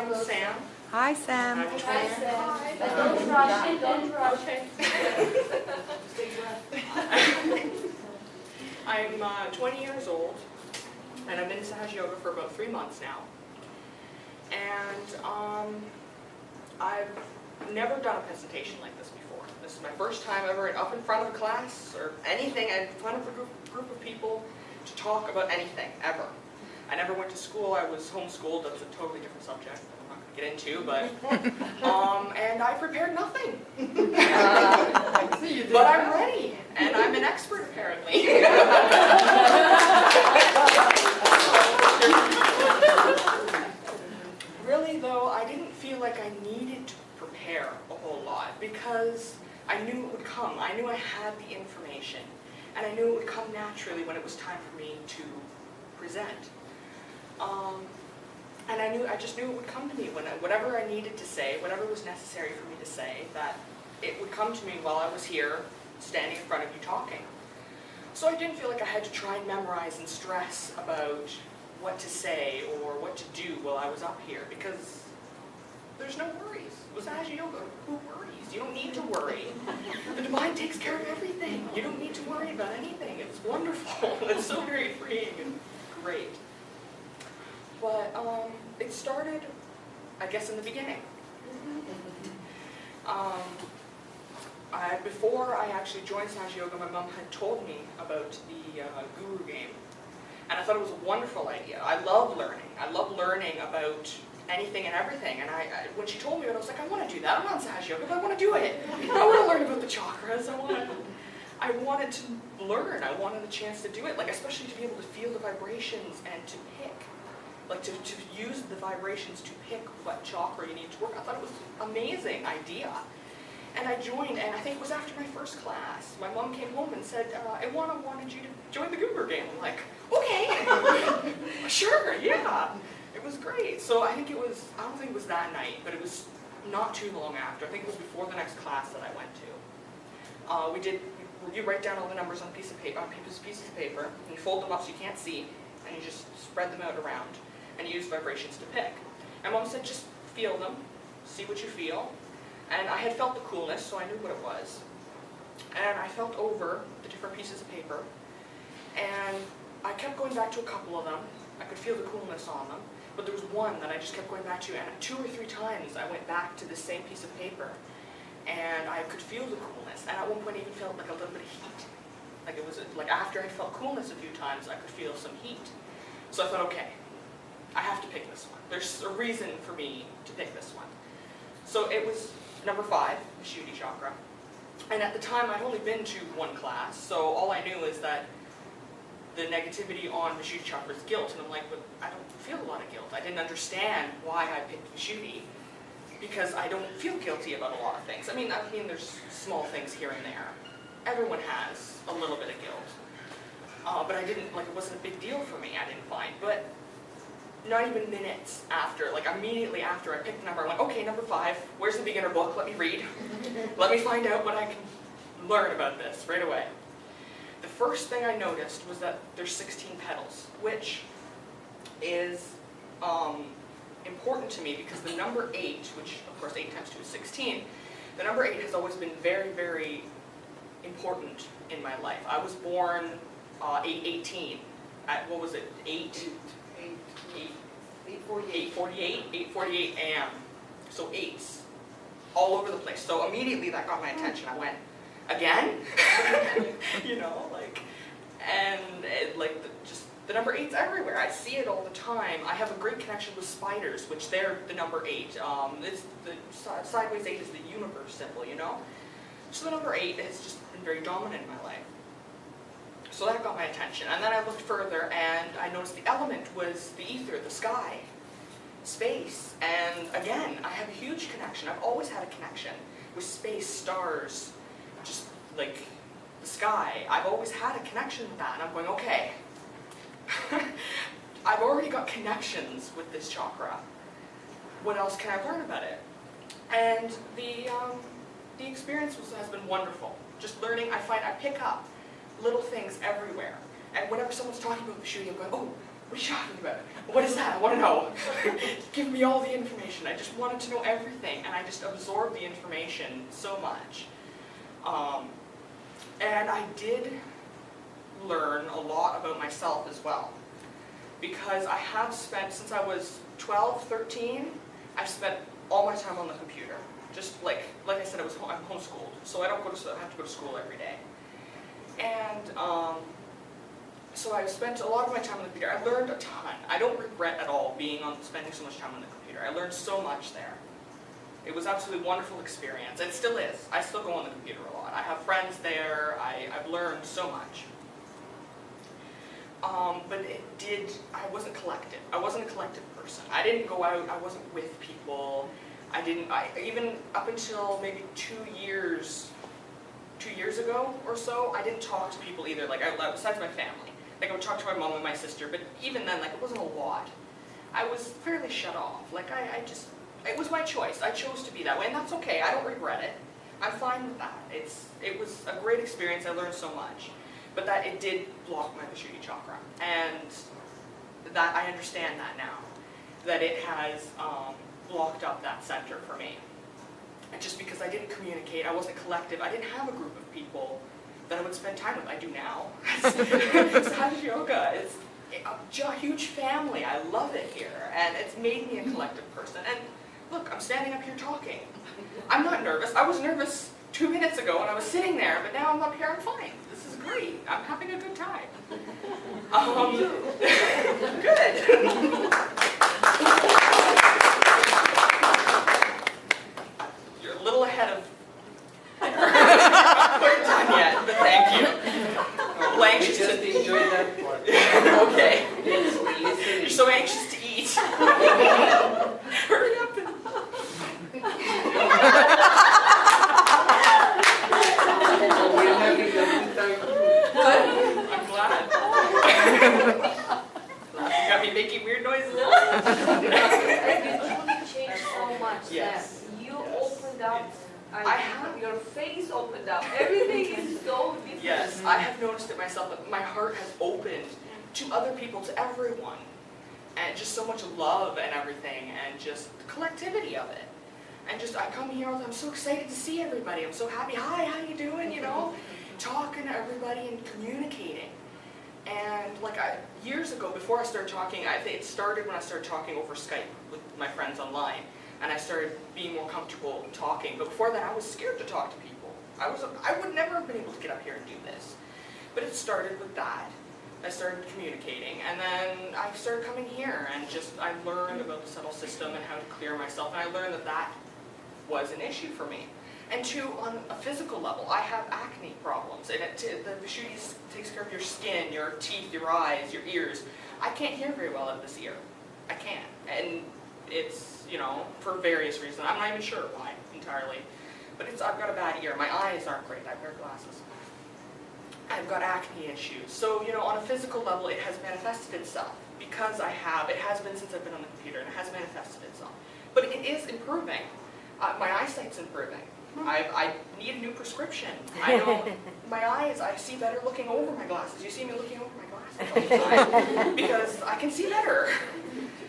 I'm Sam. Hi, Sam. I'm 20. Hi. Don't rush it, don't rush it. I'm 20 years old, and I've been to Sahaj Yoga for about 3 months now. And I've never done a presentation like this before. This is my first time ever up in front of a class or anything, in front of a group of people to talk about anything, ever. I never went to school. I was homeschooled. That's a totally different subject that I'm not going to get into, but and I prepared nothing. But I'm ready, and I'm an expert apparently. Really though, I didn't feel like I needed to prepare a whole lot because I knew it would come. I knew I had the information, and I knew it would come naturally when it was time for me to present. And I just knew it would come to me when whatever I needed to say, whatever was necessary for me to say, that it would come to me while I was here, standing in front of you talking. So I didn't feel like I had to try and memorize and stress about what to say or what to do while I was up here, because there's no worries. With Sahaja Yoga, who worries? You don't need to worry. The divine takes care of everything. You don't need to worry about anything. It's wonderful. It's so very freeing and great. But it started, I guess, in the beginning. Before I actually joined Sahaja Yoga, my mom had told me about the Guru Game. And I thought it was a wonderful idea. I love learning. I love learning about anything and everything. And when she told me it, I was like, I want to do that. I'm not Sahaja Yoga, but I want to do it. I want to learn about the chakras. I wanted to learn. I wanted a chance to do it, like especially to be able to feel the vibrations and to pick. Like to use the vibrations to pick what chakra you need to work. I thought it was an amazing idea. And I joined, and I think it was after my first class. My mom came home and said, I wanted you to join the Guru Game. I'm like, okay, sure, yeah. It was great. So I think it was, I don't think it was that night, but it was not too long after. I think it was before the next class that I went to. You write down all the numbers on pieces of paper, pieces of paper, and you fold them up so you can't see, and you just spread them out around, and you use vibrations to pick. And Mom said, just feel them, see what you feel. And I had felt the coolness, so I knew what it was. And I felt over the different pieces of paper, and I kept going back to a couple of them. I could feel the coolness on them, but there was one that I just kept going back to, and 2 or 3 times I went back to the same piece of paper, and I could feel the coolness, and at one point I even felt like a little bit of heat. Like it was like after I felt coolness a few times, I could feel some heat. So I thought, okay, I have to pick this one. There's a reason for me to pick this one. So it was number 5, Vishuddhi Chakra. And at the time, I'd only been to 1 class, so all I knew is that the negativity on Vishuddhi Chakra is guilt. And I'm like, but I don't feel a lot of guilt. I didn't understand why I picked Vishuddhi, because I don't feel guilty about a lot of things. I mean, there's small things here and there. Everyone has a little bit of guilt. But I didn't, like, it wasn't a big deal for me, I didn't find. But not even minutes after, like immediately after I picked the number, I went, okay, number 5, where's the beginner book? Let me read. Let me find out what I can learn about this right away. The first thing I noticed was that there's 16 petals, which is important to me because the number 8, which of course 8 times 2 is 16, the number 8 has always been very, very important in my life. I was born 8/18 at, what was it, 8:48 a.m. So 8s all over the place. So immediately that got my attention. I went, again? You know, like, and just the number 8's everywhere. I see it all the time. I have a great connection with spiders, which they're the number 8. It's the sideways 8 is the universe symbol, you know? So the number 8 has just been very dominant in my life. So that got my attention. And then I looked further and I noticed the element was the ether, the sky, space. And again, I have a huge connection. I've always had a connection with space, stars, just like the sky. I've always had a connection with that. And I'm going, okay, I've already got connections with this chakra. What else can I learn about it? And the experience has been wonderful. Just learning, I find I pick up little things everywhere. And whenever someone's talking about Vishuddhi, I'm going, oh, What are you talking about? What is that? I want to know. Give me all the information. I just wanted to know everything, and I just absorbed the information so much. And I did learn a lot about myself as well, because I have spent, since I was 12, 13, I've spent all my time on the computer. Just like I said, I'm homeschooled, so I don't have to go to school every day. And so I spent a lot of my time on the computer. I learned a ton. I don't regret at all spending so much time on the computer. I learned so much there. It was absolutely a wonderful experience. It still is. I still go on the computer a lot. I have friends there. I've learned so much. But I wasn't collective. I wasn't a collective person. I didn't go out. I wasn't with people. Even up until maybe 2 years ago or so, I didn't talk to people either, besides my family. Like, I would talk to my mom and my sister, but even then, it wasn't a lot. I was fairly shut off. It was my choice. I chose to be that way, and that's okay. I don't regret it. I'm fine with that. It was a great experience. I learned so much. But that it did block my Vishuddhi Chakra. And that I understand that now. That it has blocked up that center for me. And just because I didn't communicate, I wasn't collective, I didn't have a group of people that I would spend time with. I do now. Sahaj Yoga, it's a huge family. I love it here. And it's made me a collective person. And look, I'm standing up here talking. I'm not nervous. I was nervous 2 minutes ago when I was sitting there, but now I'm up here, I'm fine. This is great. I'm having a good time. Good. You're a little ahead of... I'm not quite done yet, but thank you. I'm a little anxious just to... enjoy that part. Okay. Listen. You're so anxious to eat. Hurry up and... We're having a good time. I'm glad. You got me making weird noises. It truly changed so much. Yes. That you opened up. I have. Your face opened up. Everything is so different. Yes, I have noticed it myself, that my heart has opened to other people, to everyone. And just so much love and everything, and just the collectivity of it. And just, I come here, I'm so excited to see everybody. I'm so happy. Hi, how you doing? You know, talking to everybody and communicating. And years ago, before I started talking, it started when I started talking over Skype with my friends online. And I started being more comfortable talking. But before that, I was scared to talk to people. I would never have been able to get up here and do this. But it started with that. I started communicating, and then I started coming here, and I learned about the subtle system and how to clear myself, and I learned that was an issue for me. And two, on a physical level, I have acne problems, and the Vishuddhi takes care of your skin, your teeth, your eyes, your ears. I can't hear very well out of this ear. I can't, and it's, for various reasons. I'm not even sure why entirely, but I've got a bad ear. My eyes aren't great. I wear glasses. I've got acne issues. So, on a physical level, it has manifested itself. Because it has been since I've been on the computer, and it has manifested itself. But it is improving. My eyesight's improving. I need a new prescription. I know my eyes, I see better looking over my glasses. You see me looking over my glasses all the time because I can see better.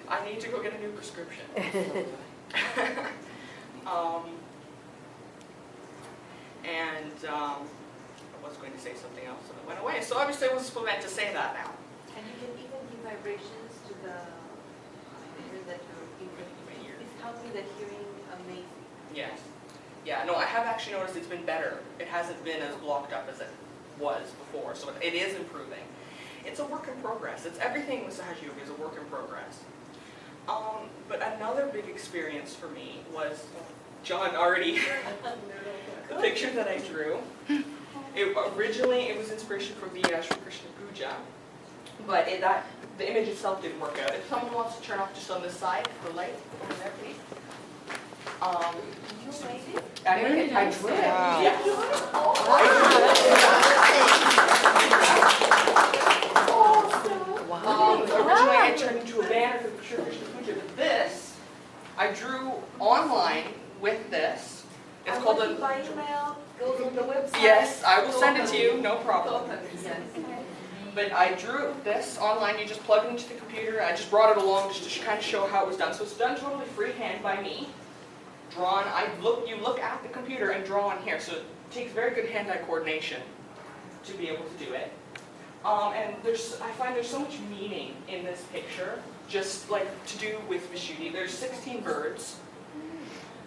I need to go get a new prescription. I was going to say something else and it went away. So obviously I wasn't meant to say that now. And you can even give vibrations to the ear that you're giving. It's helping the hearing amazing. Yes. Yeah, no, I have actually noticed it's been better. It hasn't been as blocked up as it was before, so it is improving. It's a work in progress. Everything with Sahaj Yoga is a work in progress. But another big experience for me was, John already, the picture that I drew. Originally, it was inspiration from the Shri Krishna puja, but the image itself didn't work out. If someone wants to turn off just on this side, the light over there, please. You made it? I drew it. Wow. Yeah. Originally, I turned into a banner for the Shri Krishna puja, but this, I drew online with this. It's called a... by email, goes on the website. Yes, I will send it to you, no problem. But I drew this online. You just plug it into the computer. I just brought it along just to kind of show how it was done. So it's done totally freehand by me. Drawn. You look at the computer and draw on here. So it takes very good hand-eye coordination to be able to do it. And I find there's so much meaning in this picture, just like to do with Vishuddhi. There's 16 birds.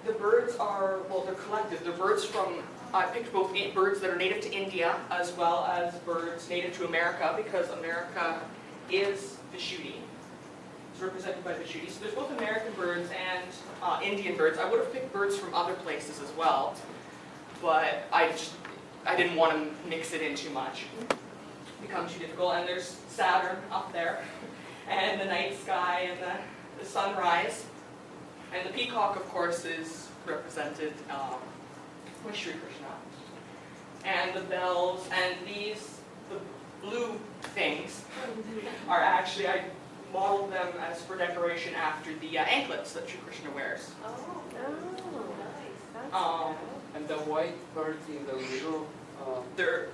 The birds are, well, they're collective. They're birds from, I picked both birds that are native to India as well as birds native to America, because America is Vishuddhi. It's represented by Vishuddhi. So there's both American birds and Indian birds. I would have picked birds from other places as well, but I didn't want to mix it in too much. Become too difficult. And there's Saturn up there, and the night sky and the sunrise. And the peacock, of course, is represented with Shri Krishna. And the bells, and the blue things are actually, I modeled them as for decoration after the anklets that Shri Krishna wears. Oh, nice. And the white birds in the middle. They're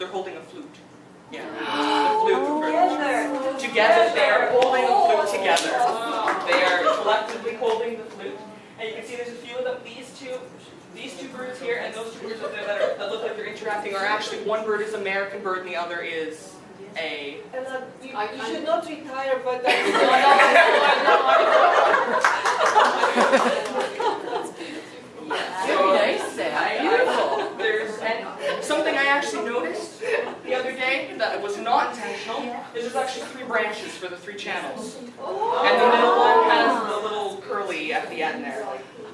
holding a flute. Yeah, the flute. Together. Together, they are holding a flute together. They are collectively holding the flute. And you can see there's a few of them. These two birds here and those two birds up there that look like they're interacting are actually, one bird is American bird and the other is a... You should not retire, but Very nice, beautiful. And something I actually noticed the other day that was not intentional is there's actually 3 branches for the 3 channels. And the middle one has the little curly at the end there.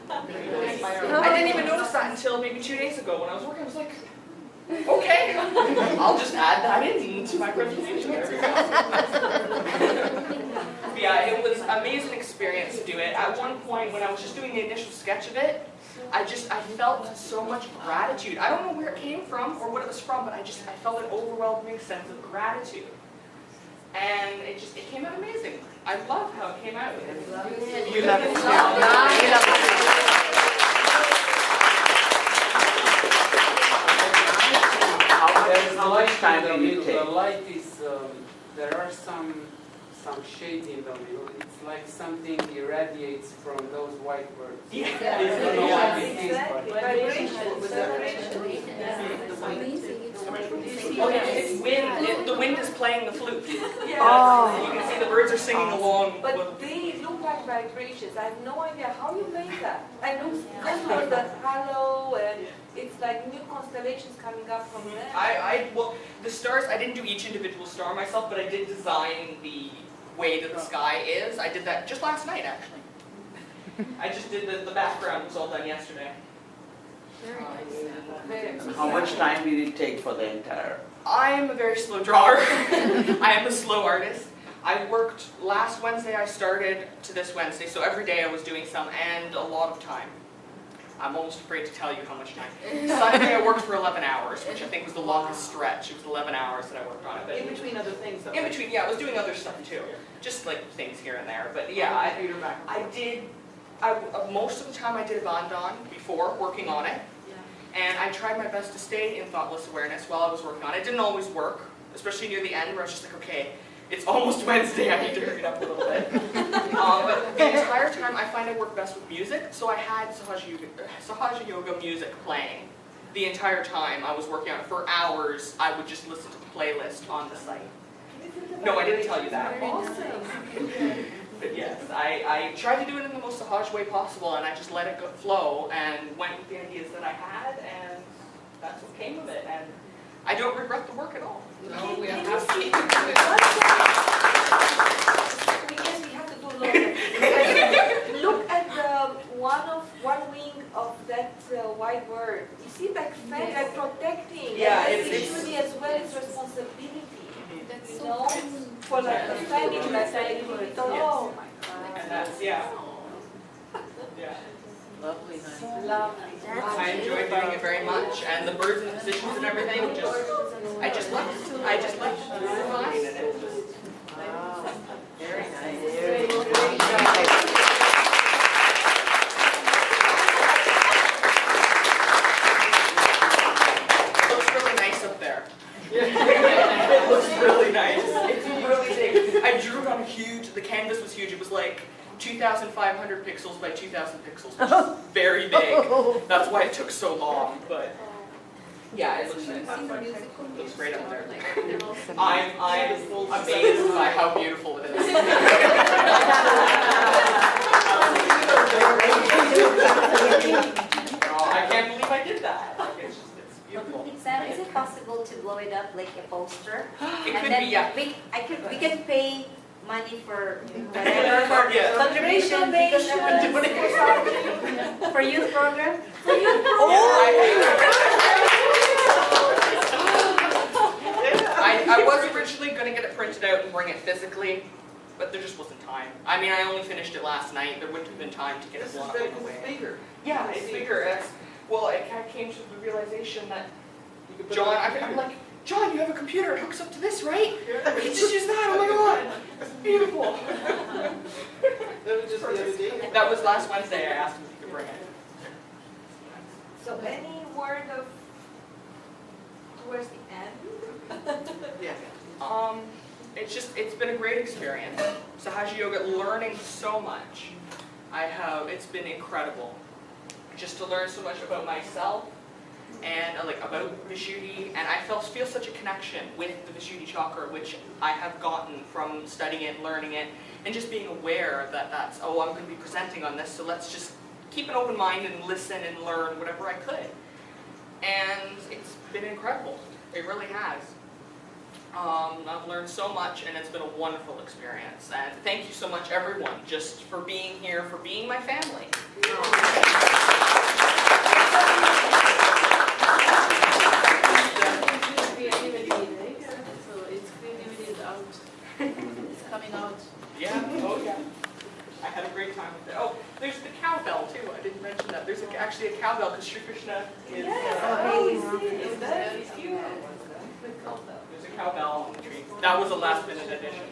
I didn't even notice that until maybe 2 days ago when I was working. I was like, okay, I'll just add that into my presentation. Yeah, it was an amazing experience to do it. At one point when I was just doing the initial sketch of it, I felt so much gratitude. I don't know where it came from or what it was from, but I felt an overwhelming sense of gratitude. And it came out amazing. I love how it came out. You love it too. How much time do you take? The light is, there are some shades in the middle. It's like something irradiates from those white birds. Yeah. I don't know what it is, It's wind. The wind is playing the flute. Yeah. You can see the birds are singing along. But they look like vibrations. I have no idea how you made that. I know for the halo, and it's like new constellations coming up from there. Well, the stars, I didn't do each individual star myself, but I did design the way that the sky is. I did that just last night, actually. I just did the background. It was all done yesterday. How much time did it take for the entire? I am a very slow drawer. I am a slow artist. I worked last Wednesday, I started to this Wednesday, so every day I was doing some, and a lot of time. I'm almost afraid to tell you how much time. Sunday I worked for 11 hours, which I think was the longest stretch. It was 11 hours that I worked on it. But In between other things, though. in between, yeah, I was doing other stuff too. Just like things here and there. But yeah, most of the time I did Bandhan before working on it. And I tried my best to stay in thoughtless awareness while I was working on it. It didn't always work, especially near the end where I was just like, okay, it's almost Wednesday, I need to hurry it up a little bit. But the entire time I find I work best with music, so I had Sahaja Yoga music playing. The entire time I was working on it for hours, I would just listen to the playlist on the site. No, I didn't tell you that. But yes, I tried to do it in the most Sahaj way possible, and I just let it flow and went with the ideas that I had, and that's what came of it. And I don't regret the work at all. No, we Can have you see? We have to do longer. Look at the one wing of that white bird. You see that fan like protecting. Yeah, and it's usually as well it's responsibility. That's You so know, for like the standing like that. Oh my God. And that's, yeah. lovely, honey. Lovely. I enjoyed doing it very much, and the birds and the positions and everything, I just liked it. They were fine, and it was just... Wow. Very nice. Very nice. It looks really nice up there. It looks really 500 pixels by 2,000 pixels, which is very big. That's why it took so long, but yeah, it looks great up there. I'm amazed by how beautiful it is. Oh, I can't believe I did that. Like, it's beautiful. Sam, is it possible to blow it up like a poster? It And could then be, yeah. we can pay money for whatever, for Yeah. contribution, because for youth program. I was originally going to get it printed out and bring it physically, but there just wasn't time. I mean, I only finished it last night. There wouldn't have been time to get it blown up on the way. bigger. Yeah, it's bigger. Well, it kind of came to the realization that John, I'm like, John, you have a computer. It hooks up to this, right? We can just use that. Oh my God, it's beautiful. That was just the other day. That was last Wednesday. I asked him if he could bring it. So any word of towards the end? Yeah. It's been a great experience. Sahaja Yoga, learning so much. It's been incredible. Just to learn so much about myself and like about Vishuddhi, and I feel such a connection with the Vishuddhi Chakra, which I have gotten from studying it, learning it, and just being aware that I'm going to be presenting on this, so let's just keep an open mind and listen and learn whatever I could. And it's been incredible. It really has. I've learned so much, and it's been a wonderful experience. And thank you so much, everyone, just for being here, for being my family. So it's creativity is out. It's coming out. Yeah, oh yeah. I had a great time with it. Oh, there's the cowbell too. I didn't mention that. There's actually a cowbell because Shri Krishna is. It's very cute. There's a cowbell on the tree. That was a last minute addition.